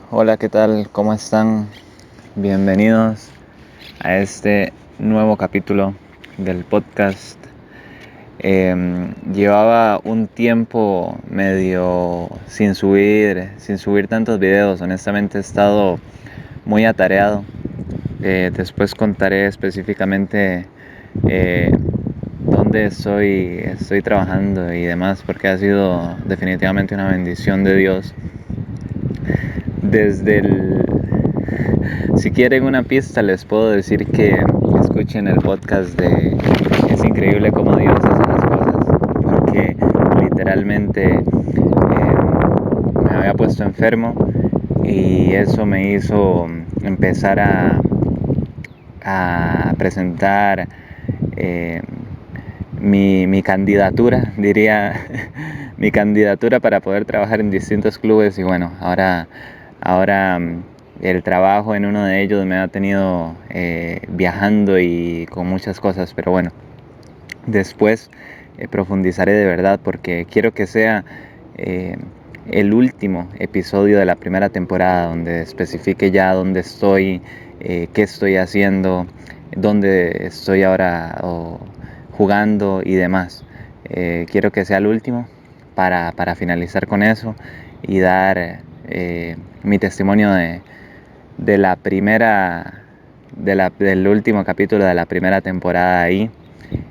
Hola, ¿qué tal? ¿Cómo están? Bienvenidos a este nuevo capítulo del podcast. Llevaba un tiempo medio sin subir tantos videos. Honestamente he estado muy atareado. Después contaré específicamente eh, dónde estoy trabajando y demás, porque ha sido definitivamente una bendición de Dios. Desde el Si quieren una pista, les puedo decir que escuchen el podcast de Es increíble cómo Dios hace las cosas, porque literalmente me había puesto enfermo y eso me hizo empezar a presentar eh, mi candidatura, diría, mi candidatura para poder trabajar en distintos clubes. Y bueno, ahora el trabajo en uno de ellos me ha tenido viajando y con muchas cosas, pero bueno, después profundizaré de verdad, porque quiero que sea eh, el último episodio de la primera temporada donde especifique ya dónde estoy, qué estoy haciendo, dónde estoy ahora jugando y demás. Quiero que sea el último para finalizar con eso y dar mi testimonio de la primera, del último capítulo de la primera temporada ahí.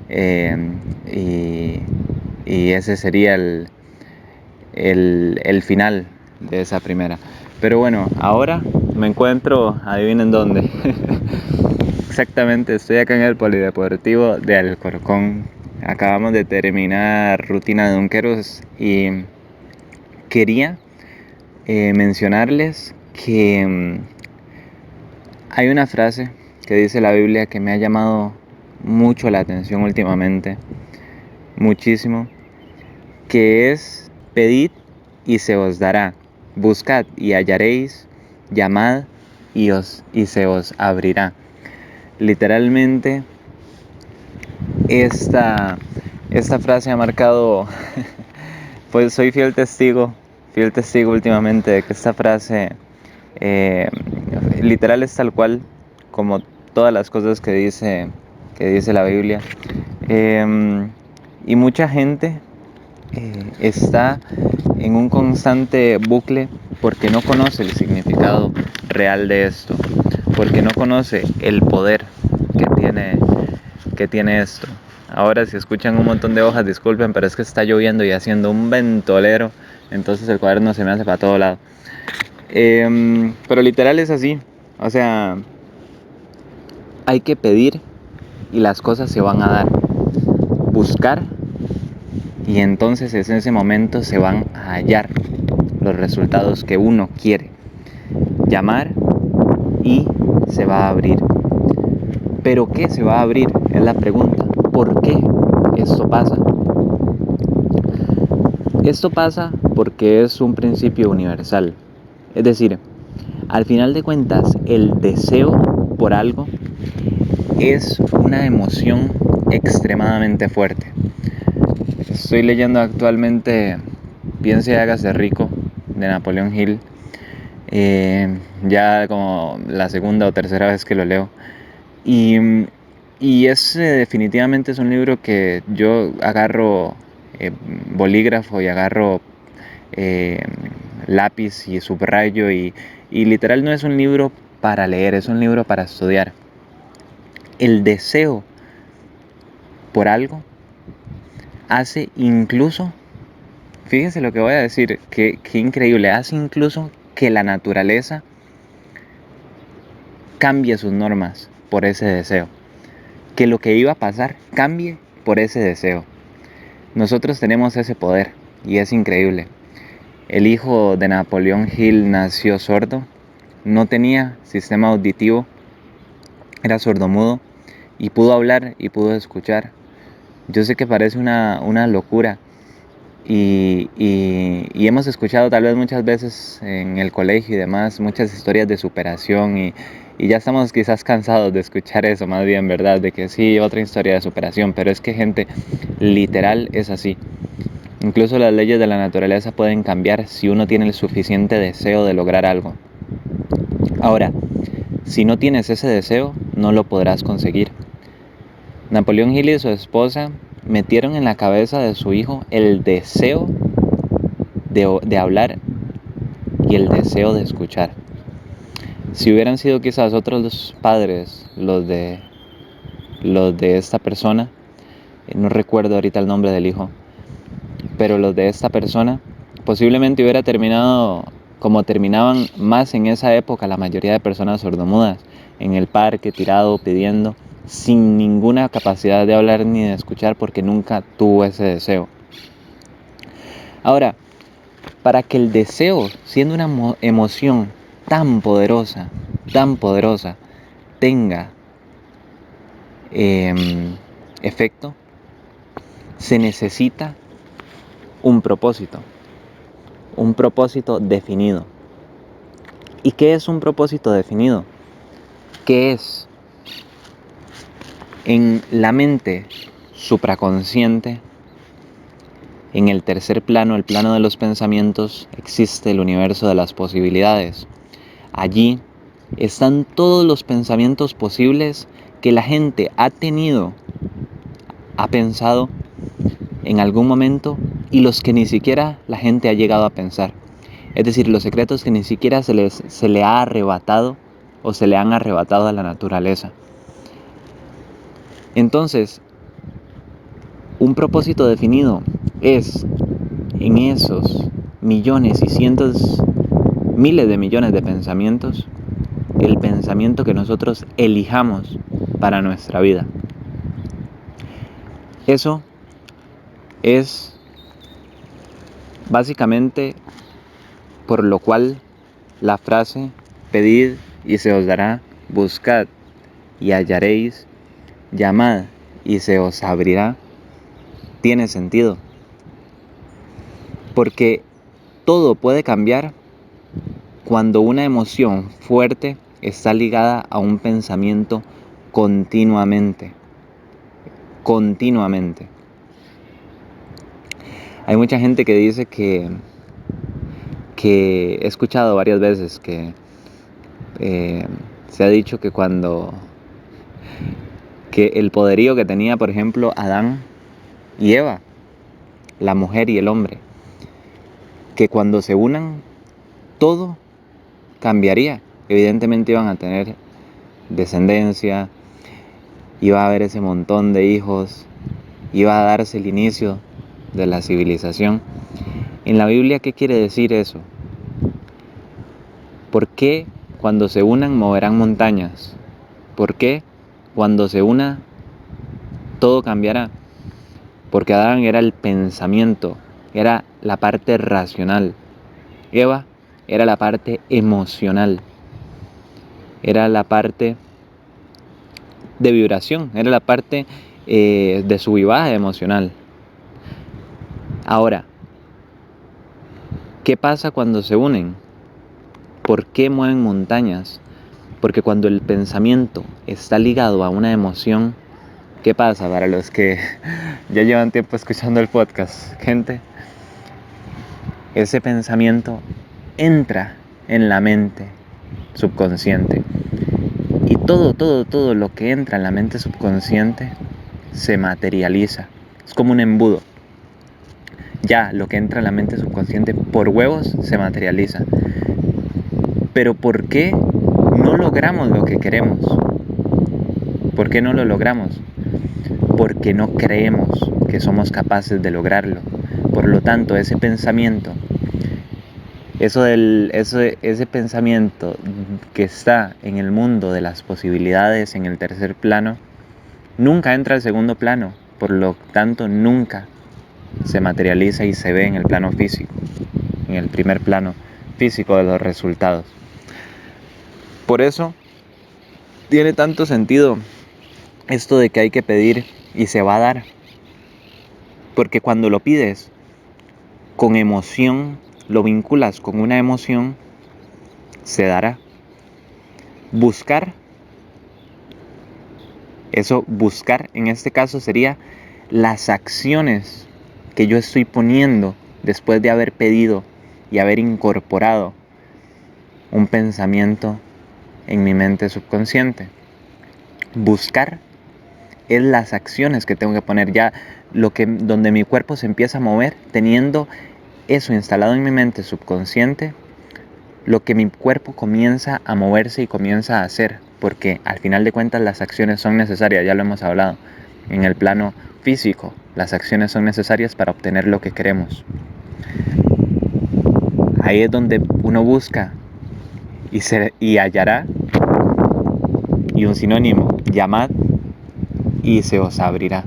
Eh, y, y ese sería el final de esa primera. Pero bueno, ahora me encuentro, adivinen dónde. Exactamente, estoy acá en el Polideportivo de Alcorcón. Acabamos de terminar rutina de Dunqueros y quería mencionarles que hay una frase que dice la Biblia que me ha llamado mucho la atención últimamente, muchísimo, que es: pedid y se os dará, buscad y hallaréis, llamad y se os abrirá. Literalmente esta frase ha marcado, pues soy fiel testigo últimamente de que esta frase eh, literal es tal cual como todas las cosas que dice la Biblia. Y mucha gente está en un constante bucle porque no conoce el significado real de esto, porque no conoce el poder que tiene esto. Ahora, si escuchan un montón de hojas, disculpen, pero es que está lloviendo y haciendo un ventolero, entonces el cuaderno se me hace para todo lado. Pero literal es así, o sea, hay que pedir y las cosas se van a dar. Buscar y entonces en ese momento se van a hallar los resultados que uno quiere. Llamar y se va a abrir. ¿Pero qué se va a abrir? Es la pregunta. ¿Por qué esto pasa? Esto pasa porque es un principio universal. Es decir, al final de cuentas, el deseo por algo es una emoción extremadamente fuerte. Estoy leyendo actualmente Piense y hágase rico de Napoleón Hill. Ya como la segunda o tercera vez que lo leo. Y, y definitivamente es un libro que yo agarro bolígrafo y agarro eh, lápiz y subrayo y literal no es un libro para leer, es un libro para estudiar. El deseo por algo hace incluso, fíjense lo que voy a decir, que increíble, hace incluso que la naturaleza cambie sus normas por ese deseo. Que lo que iba a pasar cambie por ese deseo. Nosotros tenemos ese poder y es increíble. El hijo de Napoleón Hill nació sordo, no tenía sistema auditivo, era sordomudo y pudo hablar y pudo escuchar. Yo sé que parece una locura y hemos escuchado tal vez muchas veces en el colegio y demás muchas historias de superación y ya estamos quizás cansados de escuchar eso, más bien, ¿verdad? De que sí, otra historia de superación, pero es que gente, literal es así. Incluso las leyes de la naturaleza pueden cambiar si uno tiene el suficiente deseo de lograr algo. Ahora, si no tienes ese deseo, no lo podrás conseguir. Napoleón Hill y su esposa metieron en la cabeza de su hijo el deseo de hablar y el deseo de escuchar. Si hubieran sido quizás otros padres los de esta persona, no recuerdo ahorita el nombre del hijo, pero los de esta persona, posiblemente hubiera terminado como terminaban más en esa época la mayoría de personas sordomudas, en el parque, tirado, pidiendo, sin ninguna capacidad de hablar ni de escuchar porque nunca tuvo ese deseo. Ahora, para que el deseo, siendo una emoción tan poderosa, tenga efecto, se necesita un propósito definido. ¿Y qué es un propósito definido? ¿Qué es? En la mente supraconsciente, en el tercer plano, el plano de los pensamientos, existe el universo de las posibilidades. Allí están todos los pensamientos posibles que la gente ha tenido, ha pensado en algún momento y los que ni siquiera la gente ha llegado a pensar. Es decir, los secretos que ni siquiera se le ha arrebatado o se le han arrebatado a la naturaleza. Entonces, un propósito definido es en esos millones y cientos, miles de millones de pensamientos, el pensamiento que nosotros elijamos para nuestra vida. Eso es básicamente por lo cual la frase pedid y se os dará, buscad y hallaréis, llamad y se os abrirá, tiene sentido. Porque todo puede cambiar cuando una emoción fuerte está ligada a un pensamiento continuamente. Hay mucha gente que dice que he escuchado varias veces que se ha dicho que que el poderío que tenía, por ejemplo, Adán y Eva, la mujer y el hombre, que cuando se unan todo cambiaría. Evidentemente iban a tener descendencia, iba a haber ese montón de hijos, iba a darse el inicio de la civilización. En la Biblia, ¿qué quiere decir eso? ¿Por qué cuando se unan moverán montañas? ¿Por qué cuando se una todo cambiará? Porque Adán era el pensamiento, era la parte racional. Eva era la parte emocional, era la parte de vibración, era la parte de sub y baja emocional. Ahora, ¿qué pasa cuando se unen? ¿Por qué mueven montañas? Porque cuando el pensamiento está ligado a una emoción, ¿qué pasa? Para los que ya llevan tiempo escuchando el podcast, gente, ese pensamiento entra en la mente subconsciente. Y todo lo que entra en la mente subconsciente se materializa. Es como un embudo. Ya lo que entra en la mente subconsciente por huevos se materializa. Pero ¿por qué no logramos lo que queremos? ¿Por qué no lo logramos? Porque no creemos que somos capaces de lograrlo. Por lo tanto, ese pensamiento, ese pensamiento que está en el mundo de las posibilidades, en el tercer plano, nunca entra al segundo plano. Por lo tanto, nunca se materializa y se ve en el plano físico, en el primer plano físico de los resultados. Por eso tiene tanto sentido esto de que hay que pedir y se va a dar. Porque cuando lo pides con emoción, lo vinculas con una emoción, se dará. Buscar, buscar en este caso sería las acciones que yo estoy poniendo después de haber pedido y haber incorporado un pensamiento en mi mente subconsciente? Buscar es las acciones que tengo que poner, ya donde mi cuerpo se empieza a mover, teniendo eso instalado en mi mente subconsciente, lo que mi cuerpo comienza a moverse y comienza a hacer, porque al final de cuentas las acciones son necesarias, ya lo hemos hablado, en el plano físico, las acciones son necesarias para obtener lo que queremos. Ahí es donde uno busca y hallará, y un sinónimo, llamad y se os abrirá.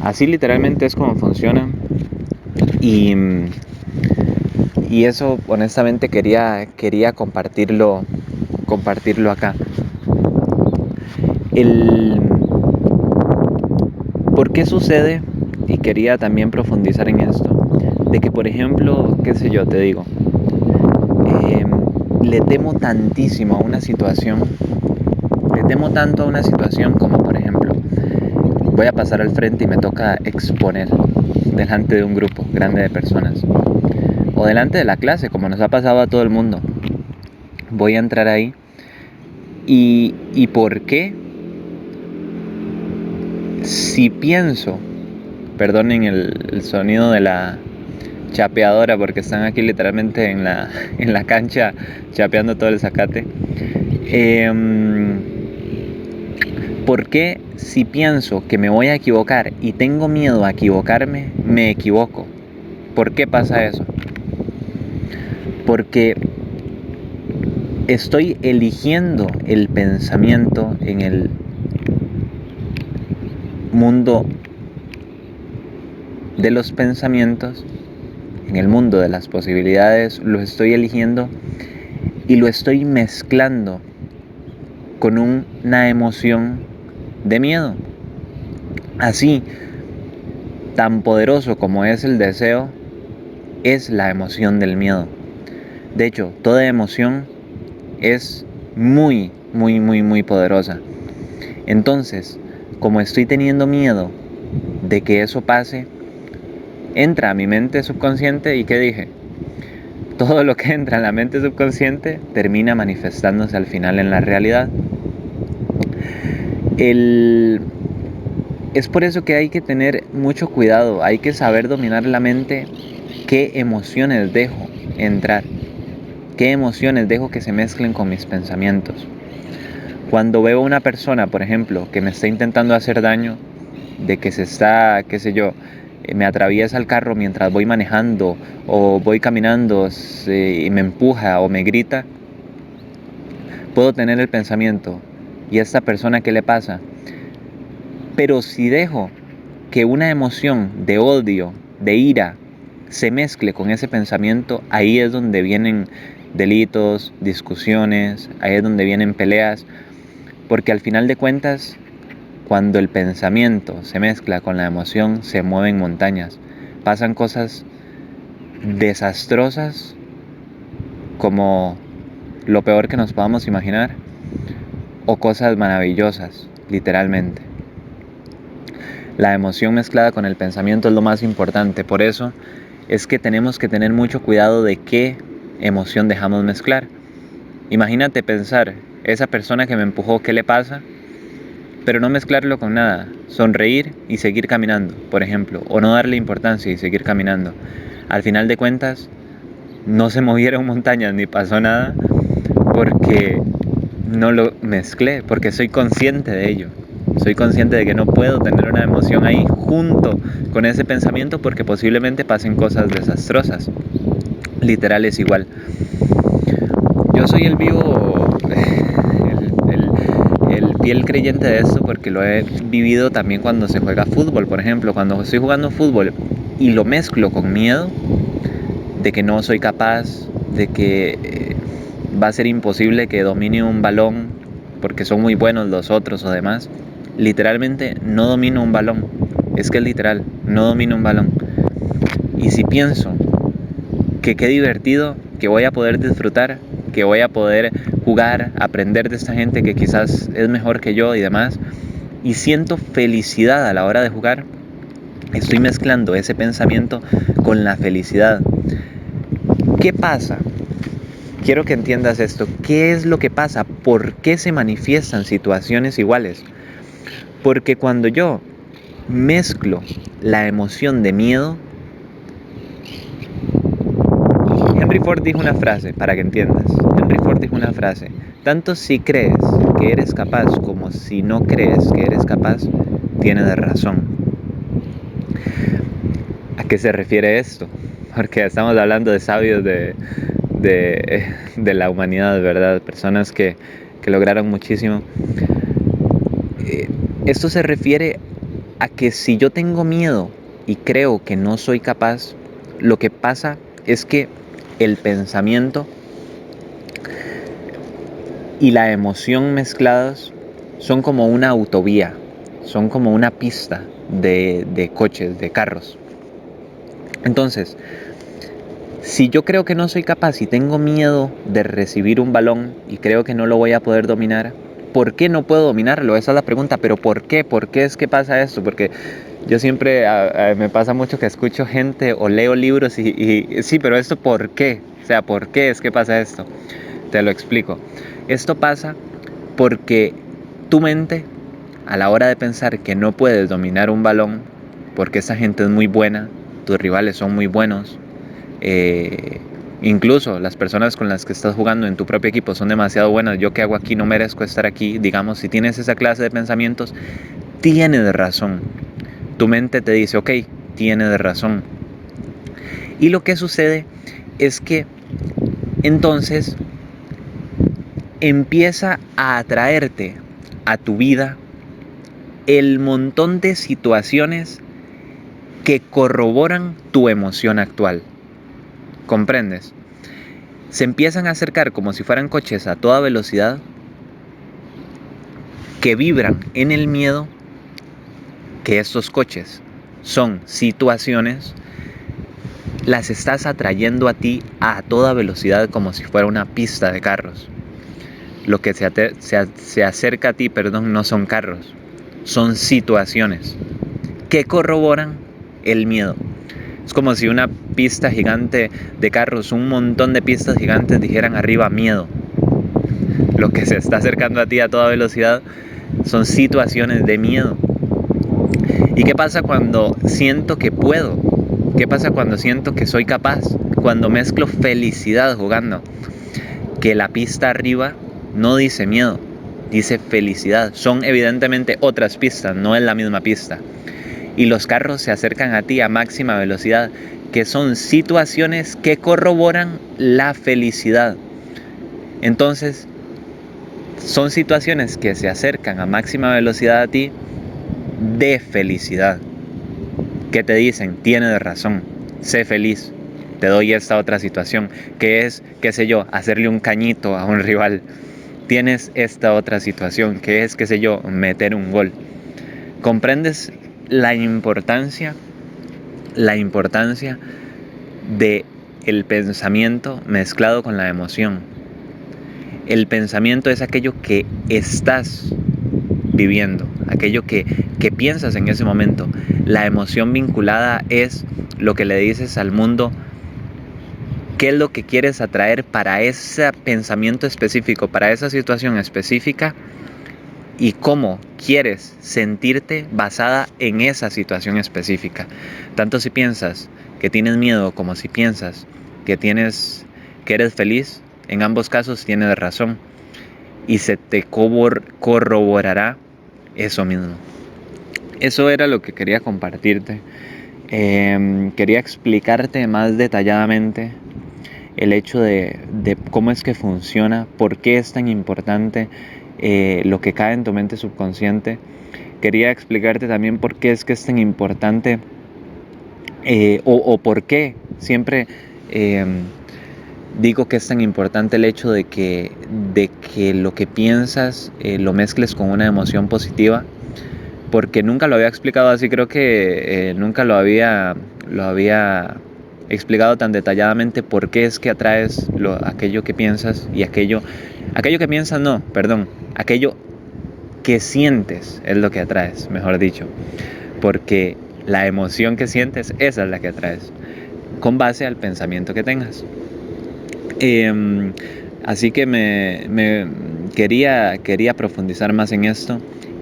Así literalmente es como funciona, y eso honestamente quería compartirlo acá. ¿Por qué sucede? Y quería también profundizar en esto, de que por ejemplo, qué sé yo, te digo, le temo tantísimo a una situación, le temo tanto a una situación como por ejemplo, voy a pasar al frente y me toca exponer delante de un grupo grande de personas, o delante de la clase, como nos ha pasado a todo el mundo. Voy a entrar ahí y ¿por qué? Si pienso, perdonen el sonido de la chapeadora porque están aquí literalmente en la cancha chapeando todo el zacate. ¿Por qué si pienso que me voy a equivocar y tengo miedo a equivocarme, me equivoco? ¿Por qué pasa eso? Porque estoy eligiendo el pensamiento en el mundo de los pensamientos, en el mundo de las posibilidades, lo estoy eligiendo y lo estoy mezclando con una emoción de miedo. Así, tan poderoso como es el deseo, es la emoción del miedo. De hecho, toda emoción es muy, muy, muy, muy poderosa. Entonces, como estoy teniendo miedo de que eso pase, entra a mi mente subconsciente y ¿qué dije? Todo lo que entra en la mente subconsciente termina manifestándose al final en la realidad. Es por eso que hay que tener mucho cuidado, hay que saber dominar la mente, qué emociones dejo entrar, qué emociones dejo que se mezclen con mis pensamientos. Cuando veo a una persona, por ejemplo, que me está intentando hacer daño, de que se está, qué sé yo, me atraviesa el carro mientras voy manejando o voy caminando y me empuja o me grita, puedo tener el pensamiento, ¿y a esta persona qué le pasa? Pero si dejo que una emoción de odio, de ira, se mezcle con ese pensamiento, ahí es donde vienen delitos, discusiones, ahí es donde vienen peleas, porque al final de cuentas, cuando el pensamiento se mezcla con la emoción, se mueven montañas, pasan cosas desastrosas como lo peor que nos podamos imaginar, o cosas maravillosas, literalmente. La emoción mezclada con el pensamiento es lo más importante, por eso es que tenemos que tener mucho cuidado de qué emoción dejamos mezclar. Imagínate pensar, esa persona que me empujó, ¿qué le pasa? Pero no mezclarlo con nada, sonreír y seguir caminando, por ejemplo, o no darle importancia y seguir caminando. Al final de cuentas, no se movieron montañas ni pasó nada porque no lo mezclé, porque soy consciente de ello. Soy consciente de que no puedo tener una emoción ahí junto con ese pensamiento porque posiblemente pasen cosas desastrosas. Literal es igual. Yo soy el vivo, el fiel creyente de esto porque lo he vivido también cuando se juega fútbol, por ejemplo. Cuando estoy jugando fútbol y lo mezclo con miedo de que no soy capaz, de que va a ser imposible que domine un balón porque son muy buenos los otros o demás. Literalmente no domino un balón. Es que es literal, no domino un balón. Y si pienso que qué divertido, que voy a poder disfrutar, que voy a poder jugar, aprender de esta gente que quizás es mejor que yo y demás, y siento felicidad a la hora de jugar, Estoy mezclando ese pensamiento con la felicidad. ¿Qué pasa? Quiero que entiendas esto. ¿Qué es lo que pasa? ¿Por qué se manifiestan situaciones iguales? Porque cuando yo mezclo la emoción de miedo, Henry Ford dijo una frase, para que entiendas. Henry Ford dijo una frase: tanto si crees que eres capaz como si no crees que eres capaz, tienes razón. ¿A qué se refiere esto? Porque estamos hablando de sabios de la humanidad, ¿verdad? Personas que lograron muchísimo. Esto se refiere a que si yo tengo miedo y creo que no soy capaz, lo que pasa es que el pensamiento y la emoción mezclados son como una autovía, son como una pista de coches, de carros. Entonces, si yo creo que no soy capaz y tengo miedo de recibir un balón y creo que no lo voy a poder dominar, ¿por qué no puedo dominarlo? Esa es la pregunta, pero ¿por qué? ¿Por qué es que pasa esto? Porque yo siempre, me pasa mucho que escucho gente o leo libros y sí, pero esto ¿por qué? O sea, ¿por qué es que pasa esto? Te lo explico. Esto pasa porque tu mente, a la hora de pensar que no puedes dominar un balón, porque esa gente es muy buena, tus rivales son muy buenos, incluso las personas con las que estás jugando en tu propio equipo son demasiado buenas, yo qué hago aquí, no merezco estar aquí, digamos, si tienes esa clase de pensamientos, tienes razón. Tu mente te dice, ok, tienes razón. Y lo que sucede es que entonces empieza a atraerte a tu vida el montón de situaciones que corroboran tu emoción actual. ¿Comprendes? Se empiezan a acercar como si fueran coches a toda velocidad que vibran en el miedo, que estos coches son situaciones, las estás atrayendo a ti a toda velocidad como si fuera una pista de carros. Lo que se acerca a ti, perdón, no son carros, son situaciones que corroboran el miedo. Es como si una pista gigante de carros, un montón de pistas gigantes dijeran arriba miedo. Lo que se está acercando a ti a toda velocidad son situaciones de miedo. ¿Y qué pasa cuando siento que puedo? ¿Qué pasa cuando siento que soy capaz? Cuando mezclo felicidad jugando. Que la pista arriba no dice miedo, dice felicidad. Son evidentemente otras pistas, no es la misma pista. Y los carros se acercan a ti a máxima velocidad, que son situaciones que corroboran la felicidad. Entonces, son situaciones que se acercan a máxima velocidad a ti de felicidad, que te dicen, tienes razón, sé feliz, te doy esta otra situación, que es, qué sé yo, hacerle un cañito a un rival. Tienes esta otra situación, que es, qué sé yo, meter un gol. ¿Comprendes la importancia de el pensamiento mezclado con la emoción? El pensamiento es aquello que estás viviendo, aquello que piensas en ese momento. La emoción vinculada es lo que le dices al mundo, qué es lo que quieres atraer para ese pensamiento específico, para esa situación específica, y cómo quieres sentirte basada en esa situación específica. Tanto si piensas que tienes miedo como si piensas que eres feliz, en ambos casos tienes razón y se te corroborará eso mismo. Eso era lo que quería compartirte. Quería explicarte más detalladamente el hecho de cómo es que funciona, por qué es tan importante lo que cae en tu mente subconsciente. Quería explicarte también por qué es que es tan importante o por qué siempre digo que es tan importante el hecho de que lo que piensas lo mezcles con una emoción positiva, porque nunca lo había explicado así. Creo que nunca lo había explicado tan detalladamente por qué es que atraes aquello que piensas y aquello que piensas, no, perdón, aquello que sientes es lo que atraes, mejor dicho, porque la emoción que sientes, esa es la que atraes, con base al pensamiento que tengas. Así que me quería profundizar más en esto,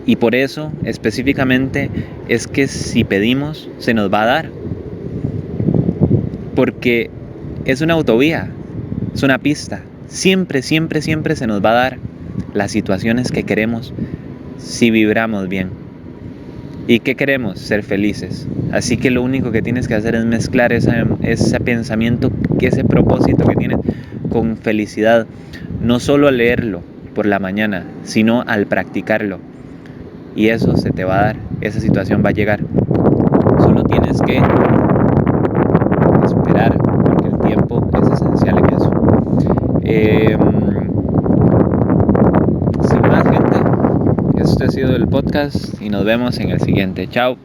y por eso específicamente es que si pedimos se nos va a dar, porque es una autovía, es una pista. Siempre, siempre, siempre se nos va a dar las situaciones que queremos si vibramos bien. ¿Y qué queremos? Ser felices. Así que lo único que tienes que hacer es mezclar ese pensamiento, ese propósito que tienes con felicidad. No solo al leerlo por la mañana, sino al practicarlo. Y eso se te va a dar, esa situación va a llegar. Solo tienes que esperar, porque el tiempo es esencial en eso. Sin más, gente, este ha sido el podcast y nos vemos en el siguiente. Chao.